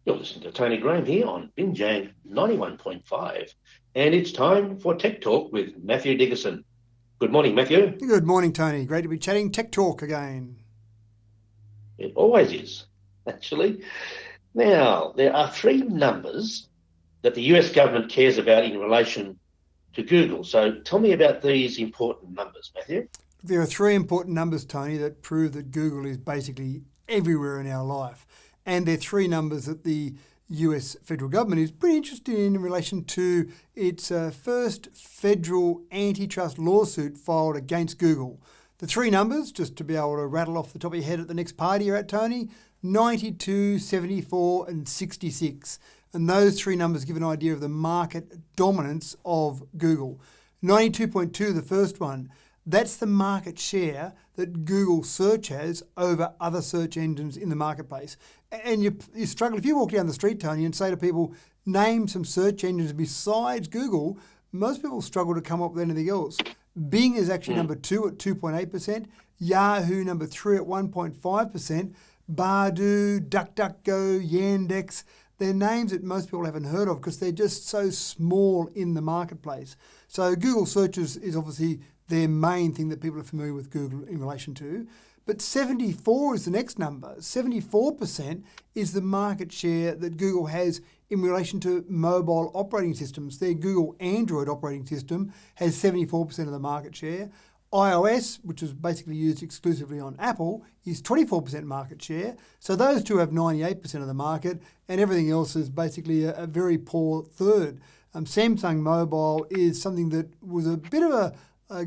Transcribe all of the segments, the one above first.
You're listening to Tony Graham here on Binjang 91.5, and it's time for Tech Talk with Matthew Dickerson. Good morning, Matthew. Good morning, Tony. Great to be chatting Tech Talk again. It always is, actually. Now, there are three numbers that the US government cares about in relation to Google. So tell me about these important numbers, Matthew. There are three important numbers, Tony, that prove that Google is basically everywhere in our life. And they're three numbers that the US federal government is pretty interested in relation to its first federal antitrust lawsuit filed against Google. The three numbers, just to be able to rattle off the top of your head at the next party you're at, Tony, 92, 74 and 66. And those three numbers give an idea of the market dominance of Google. 92.2, the first one, that's the market share that Google search has over other search engines in the marketplace. And you struggle, if you walk down the street, Tony, and say to people, name some search engines besides Google, most people struggle to come up with anything else. Bing is actually number two at 2.8%, Yahoo number three at 1.5%, Baidu, DuckDuckGo, Yandex, they're names that most people haven't heard of because they're just so small in the marketplace. So Google searches is obviously their main thing that people are familiar with Google in relation to. But 74 is the next number. 74% is the market share that Google has in relation to mobile operating systems. Their Google Android operating system has 74% of the market share. iOS, which is basically used exclusively on Apple, is 24% market share. So those two have 98% of the market, and everything else is basically a very poor third. Samsung Mobile is something that was a bit of I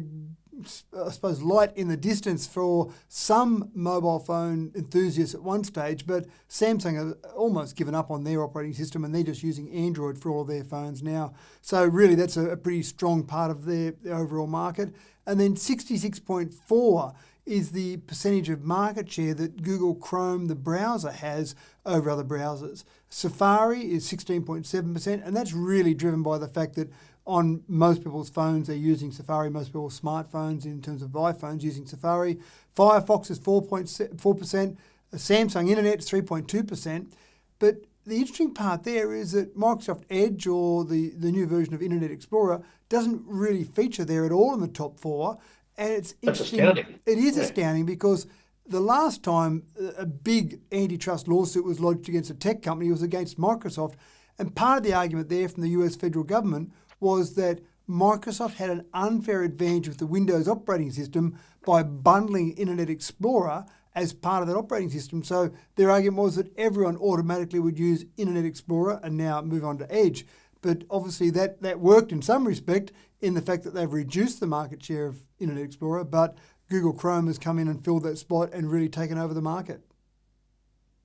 suppose, light in the distance for some mobile phone enthusiasts at one stage, but Samsung have almost given up on their operating system and they're just using Android for all of their phones now. So really that's a pretty strong part of their overall market. And then 66.4 is the percentage of market share that Google Chrome, the browser, has over other browsers. Safari is 16.7%, and that's really driven by the fact that on most people's phones, they're using Safari. Most people's smartphones, in terms of iPhones, using Safari. Firefox is 4.4%. Samsung Internet is 3.2%. But the interesting part there is that Microsoft Edge, or the new version of Internet Explorer, doesn't really feature there at all in the top four. And it's interesting. That's astounding. It is astounding because the last time a big antitrust lawsuit was lodged against a tech company was against Microsoft. And part of the argument there from the US federal government was that Microsoft had an unfair advantage with the Windows operating system by bundling Internet Explorer as part of that operating system. So their argument was that everyone automatically would use Internet Explorer and now move on to Edge. But obviously that worked in some respect in the fact that they've reduced the market share of Internet Explorer, but Google Chrome has come in and filled that spot and really taken over the market.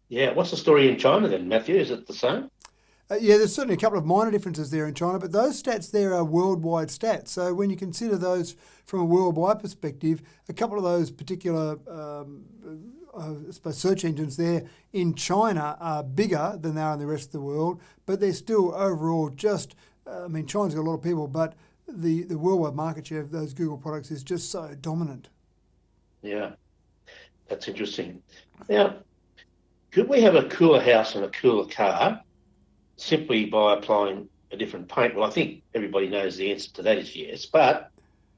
Yeah, what's the story in China then, Matthew? Is it the same? Yeah, there's certainly a couple of minor differences there in China, but those stats there are worldwide stats. So when you consider those from a worldwide perspective, a couple of those particular search engines there in China are bigger than they are in the rest of the world, but they're still overall just, China's got a lot of people, but the worldwide market share of those Google products is just so dominant. Yeah, that's interesting. Now, could we have a cooler house and a cooler car simply by applying a different paint? Well, I think everybody knows the answer to that is yes, but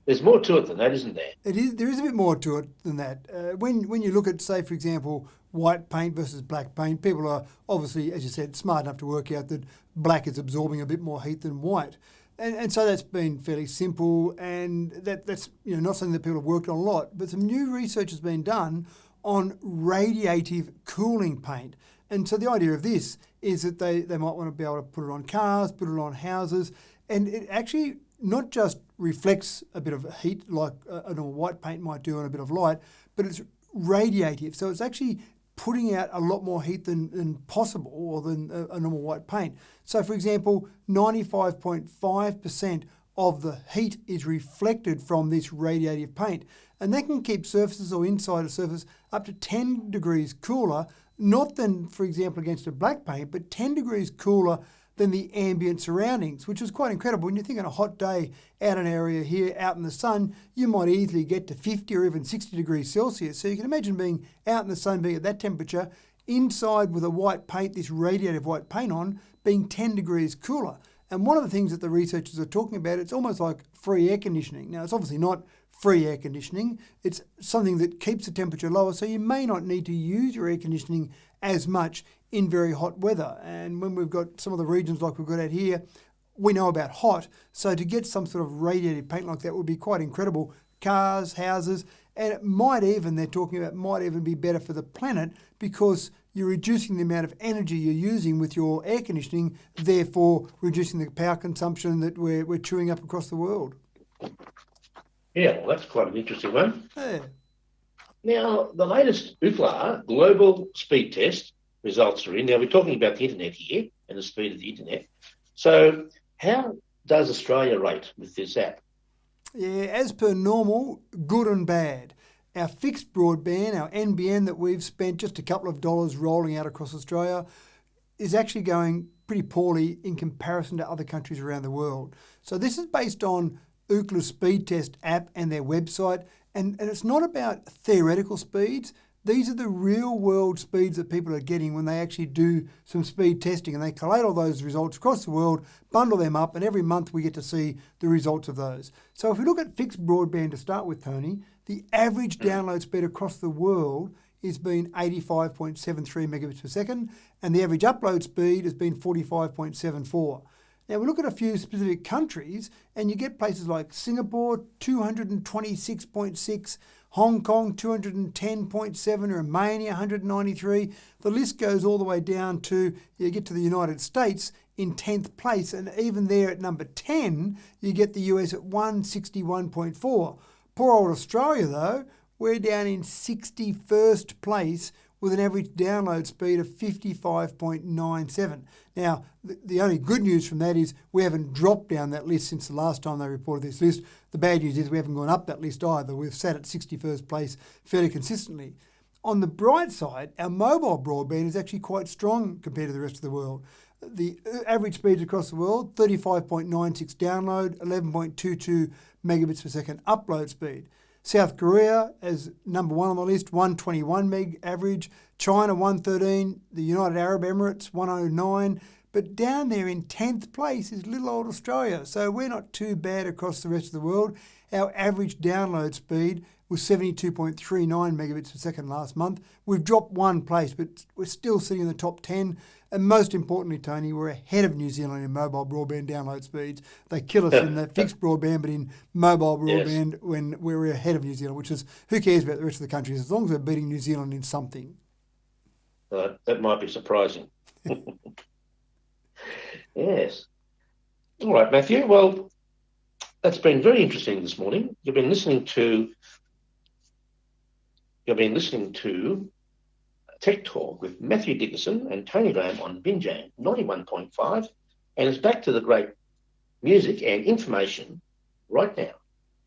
there's more to it than that, isn't there? There is a bit more to it than that. When you look at, say, for example, white paint versus black paint, people are obviously, as you said, smart enough to work out that black is absorbing a bit more heat than white. And so that's been fairly simple, and that's not something that people have worked on a lot. But some new research has been done on radiative cooling paint. And so the idea of this is that they might want to be able to put it on cars, put it on houses, and it actually not just reflects a bit of heat like a normal white paint might do on a bit of light, but it's radiative. So it's actually putting out a lot more heat than possible or than a normal white paint. So for example, 95.5% of the heat is reflected from this radiative paint. And that can keep surfaces or inside a surface up to 10 degrees cooler, not than, for example, against a black paint, but 10 degrees cooler than the ambient surroundings, which is quite incredible. When you think on a hot day out in an area here, out in the sun, you might easily get to 50 or even 60 degrees Celsius. So you can imagine being out in the sun, being at that temperature. inside with a white paint, this radiative white paint on, being 10 degrees cooler. And one of the things that the researchers are talking about, it's almost like free air conditioning. Now, it's obviously not free air conditioning. It's something that keeps the temperature lower, so you may not need to use your air conditioning as much in very hot weather. And when we've got some of the regions like we've got out here, we know about hot, so to get some sort of radiative paint like that would be quite incredible. Cars, houses, and it might even, they're talking about, might even be better for the planet because you're reducing the amount of energy you're using with your air conditioning, therefore reducing the power consumption that we're chewing up across the world. Yeah, well, that's quite an interesting one. Yeah. Now, the latest Ookla Global Speedtest results are in. Now, we're talking about the internet here and the speed of the internet. So how does Australia rate with this app? Yeah, as per normal, good and bad. Our fixed broadband, our NBN that we've spent just a couple of dollars rolling out across Australia, is actually going pretty poorly in comparison to other countries around the world. So this is based on Ookla Speedtest app and their website, and it's not about theoretical speeds. These are the real world speeds that people are getting when they actually do some speed testing, and they collate all those results across the world, bundle them up, and every month we get to see the results of those. So if we look at fixed broadband to start with, Tony, the average download speed across the world has been 85.73 megabits per second, and the average upload speed has been 45.74. Now, we look at a few specific countries, and you get places like Singapore, 226.6, Hong Kong, 210.7, Romania, 193. The list goes all the way down to, you get to the United States in 10th place, and even there at number 10, you get the US at 161.4. Poor old Australia, though, we're down in 61st place with an average download speed of 55.97. Now, the only good news from that is we haven't dropped down that list since the last time they reported this list. The bad news is we haven't gone up that list either. We've sat at 61st place fairly consistently. On the bright side, our mobile broadband is actually quite strong compared to the rest of the world. The average speeds across the world, 35.96 download, 11.22 megabits per second upload speed. South Korea as number one on the list, 121 meg average. China, 113. The United Arab Emirates, 109. But down there in 10th place is little old Australia. So we're not too bad across the rest of the world. Our average download speed was 72.39 megabits per second last month. We've dropped one place, but we're still sitting in the top 10. And most importantly, Tony, we're ahead of New Zealand in mobile broadband download speeds. They kill us in that fixed broadband, but in mobile broadband, when we're ahead of New Zealand, which is, who cares about the rest of the countries as long as we're beating New Zealand in something. That might be surprising. Yes. All right, Matthew. Well, that's been very interesting this morning. You've been listening to Tech Talk with Matthew Dickinson and Tony Graham on Binjang 91.5, and it's back to the great music and information right now.